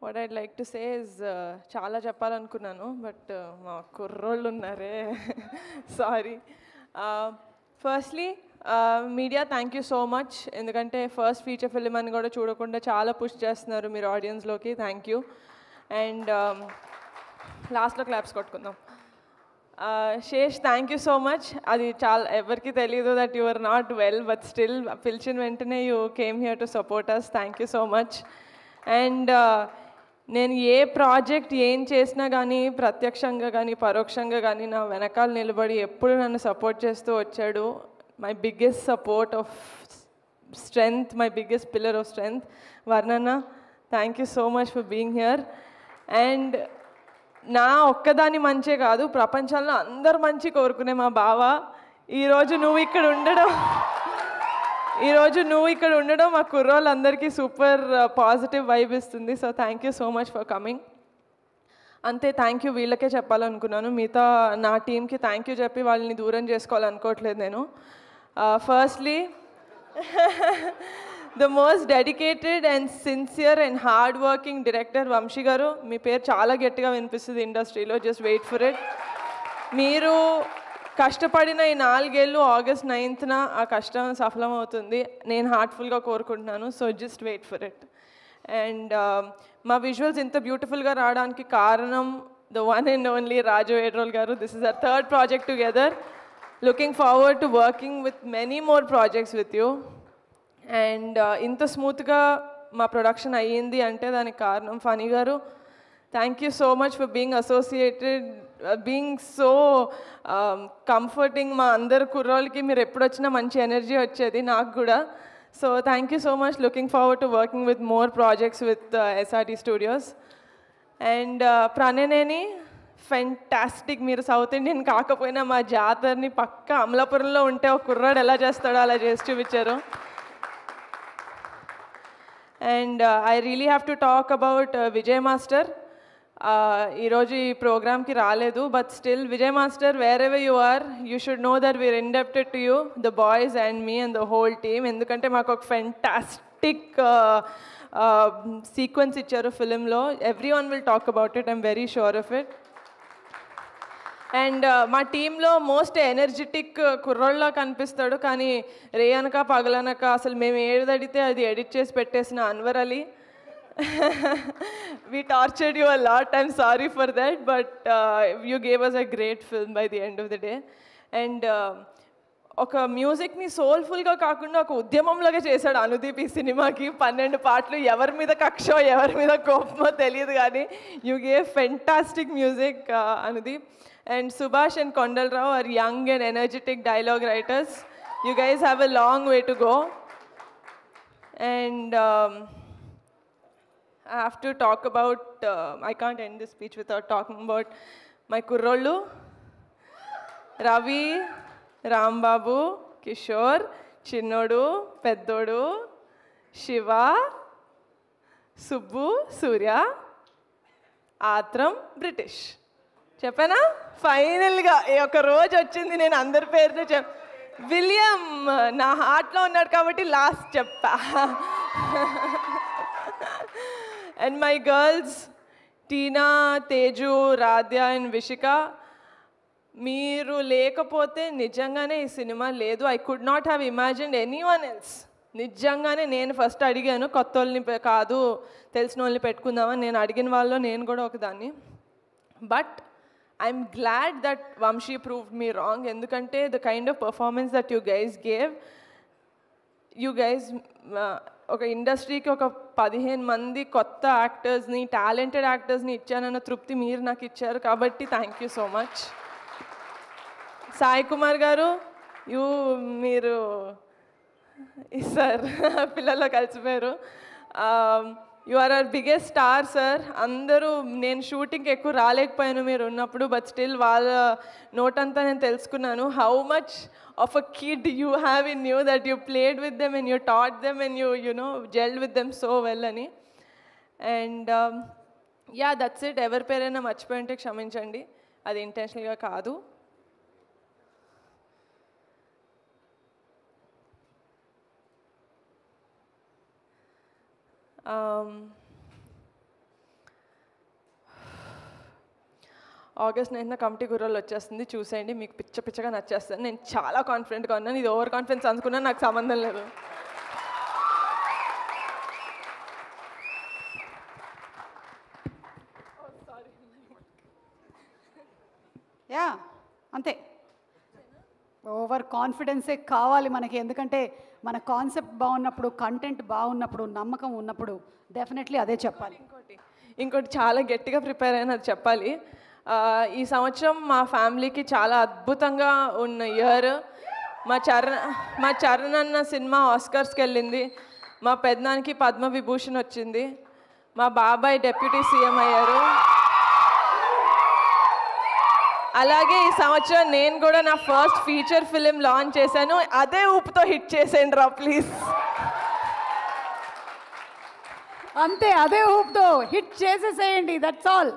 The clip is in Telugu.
What I'd like to say is చాలా చెప్పాలనుకున్నాను బట్ మా కుర్రోళ్ళు ఉన్నారే sorry. Firstly media thank you so much, ఎందుకంటే ఫస్ట్ ఫీచర్ ఫిల్మ్ అని కూడా చూడకుండా చాలా పుష్ చేస్తున్నారు మీరు ఆడియన్స్లోకి. Thank you. అండ్ లాస్ట్లో క్లాప్స్ కొట్టుకుందాం. Sesh thank you so much. అది చాలా ఎవరికి తెలియదు that you are not well, but still పిలిచిన వెంటనే you came here to support us. Thank you so much. And నేను ఏ ప్రాజెక్ట్ ఏం చేసినా కానీ ప్రత్యక్షంగా కానీ పరోక్షంగా కానీ నా వెనకాల నిలబడి ఎప్పుడు నన్ను సపోర్ట్ చేస్తూ వచ్చాడు. My biggest support of strength, my biggest pillar of strength వర్ణన్న. Thank you so much for being here. And నా ఒక్కదాని మంచే కాదు, ప్రపంచంలో అందరు మంచి కోరుకునే మా బావ ఈరోజు నువ్వు ఇక్కడ ఉండడం మా కుర్రోళ్ళందరికీ సూపర్ పాజిటివ్ వైబ్ ఇస్తుంది. So thank you so much for coming. అంతే, థ్యాంక్ యూ వీళ్ళకే చెప్పాలనుకున్నాను. మిగతా నా టీంకి థ్యాంక్ యూ చెప్పి వాళ్ళని దూరం చేసుకోవాలనుకోవట్లేదు నేను. Firstly the most dedicated and sincere and hard working director Vamshi గారు. మీ పేరు చాలా గట్టిగా వినిపిస్తుంది ఇండస్ట్రీలో, జస్ట్ వెయిట్ ఫర్ ఇట్. మీరు కష్టపడిన ఈ 4 ఏళ్ళు ఆగస్ట్ 9th ఆ కష్టం సఫలమవుతుంది నేను హార్ట్ఫుల్గా కోరుకుంటున్నాను. So just wait for it. And మా విజువల్స్ ఇంత బ్యూటిఫుల్గా రావడానికి కారణం the one and only Raju ఏడ్రోల్ గారు. This is our third project together. Looking forward to working with many more projects with you. And ఇంత స్మూత్గా మా ప్రొడక్షన్ అయ్యింది అంటే దానికి కారణం ఫనీ గారు. Thank you so much for being associated, being so comforting. మా అందరు కుర్రోళ్ళకి మీరు ఎప్పుడు వచ్చినా మంచి ఎనర్జీ వచ్చేది, నాకు కూడా. So thank you so much. Looking forward to working with more projects with SRT studios. And ప్రణయనేని ఫెంటాస్టిక్. మీరు సౌత్ ఇండియన్ కాకపోయినా మా జాతరని పక్క అమలాపురంలో ఉంటే ఒక కుర్రాడు ఎలా చేస్తాడో అలా చేసి చూపించారు. And I really have to talk about Vijay master. ఈరోజు ఈ ప్రోగ్రామ్కి రాలేదు, but still Vijay master wherever you are, you should know that we are indebted to you, the boys and me and the whole team. ఎందుకంటే మాకు ఒక ఫెంటాస్టిక్ సీక్వెన్స్ ఇచ్చారు ఫిలింలో. Everyone will talk about it, I'm very sure of it. And మా టీంలో మోస్ట్ ఎనర్జెటిక్ కుర్రోళ్ళ కనిపిస్తాడు, కానీ రేయనక పగలనక అసలు మేము ఏది అడిగితే అది ఎడిట్ చేసి పెట్టేసిన Anwar Ali. we tortured you a lot, I'm sorry for that, but you gave us a great film by the end of the day. And ఒక మ్యూజిక్ని సోల్ఫుల్గా కాకుండా ఒక ఉద్యమంలాగా చేశాడు అనుదీప్ ఈ సినిమాకి. 12 పాటలు, ఎవరి మీద కక్షో ఎవరి మీద కోపమో తెలియదు కానీ you gave fantastic music Anudeep. And Subhash and Kondal Rao are young and energetic dialogue writers. You guys have a long way to go. And I have to talk about, I can't end this speech without talking about my kurrollu, Ravi, Rambabu, Kishore, Chinnodu, Peddodu, Shiva, Subbu, Surya, Atram, British. చెప్పానా? ఫైనల్గా ఒక రోజు వచ్చింది నేను అందరి పేరుతో విలియం నా హార్ట్లో ఉన్నాడు కాబట్టి లాస్ట్ చెప్పా. And my girls Tina, Teju, Radhya and Vishika, మీరు లేకపోతే నిజంగానే ఈ సినిమా లేదు. I could not have imagined any one else. నిజంగానే నేను ఫస్ట్ అడిగాను, కొత్త వాళ్ళని కాదు తెలిసిన వాళ్ళని పెట్టుకుందామని. నేను అడిగిన వాళ్ళలో నేను కూడా ఒకదాన్ని. But I'm glad that Vamshi proved me wrong. ఎందుకంటే the kind of performance that you guys gave, you guys ఒక ఇండస్ట్రీకి ఒక 15 మంది కొత్త యాక్టర్స్ని, టాలెంటెడ్ యాక్టర్స్ని ఇచ్చానన్న తృప్తి మీరు నాకు ఇచ్చారు. కాబట్టి thank you so much. Sai Kumar గారు, మీరు సార్ పిల్లల్లో కలిసిపోయారు. You are our biggest star sir. అందరూ నేను షూటింగ్కి ఎక్కువ రాలేకపోయాను మీరు ఉన్నప్పుడు, బట్ స్టిల్ వాళ్ళ నోటంతా నేను తెలుసుకున్నాను how much of a kid you have in you, that you played with them and you taught them and you gelled with them so well అని. And yeah, that's it. ఎవరి పేరైనా మర్చిపోయింటే క్షమించండి, అది ఇంటెన్షనల్గా కాదు. ఆగస్ట్ 9న కమిటీ గుర్రాలు వచ్చేస్తుంది, చూసేయండి, మీకు పిచ్చగా నచ్చేస్తాను. నేను చాలా కాన్ఫిడెంట్గా ఉన్నాను. ఇది ఓవర్ కాన్ఫిడెన్స్ అనుకున్నా, నాకు సంబంధం లేదు. యా అంతే, ఓవర్ కాన్ఫిడెన్సే కావాలి మనకి. ఎందుకంటే మన కాన్సెప్ట్ బాగున్నప్పుడు, కంటెంట్ బాగున్నప్పుడు, నమ్మకం ఉన్నప్పుడు డెఫినెట్లీ అదే చెప్పాలి. ఇంకోటి చాలా గట్టిగా ప్రిపేర్ అయిన అది చెప్పాలి. ఈ సంవత్సరం మా ఫ్యామిలీకి చాలా అద్భుతంగా ఉన్న ఇయర్. మా చరణ్ అన్న సినిమా ఆస్కర్స్కి వెళ్ళింది. మా పెద్దనానికి పద్మవిభూషణ్ వచ్చింది. మా బాబాయ్ డెప్యూటీ సీఎం అయ్యారు. అలాగే ఈ సంవత్సరం నేను కూడా నా ఫస్ట్ ఫీచర్ ఫిలిం లాంచ్ చేశాను. అదే ఊపుతో హిట్ చేసేయండి రా ప్లీజ్. అంతే, అదే ఊపుతో హిట్ చేసేసేయండి, దట్స్ ఆల్.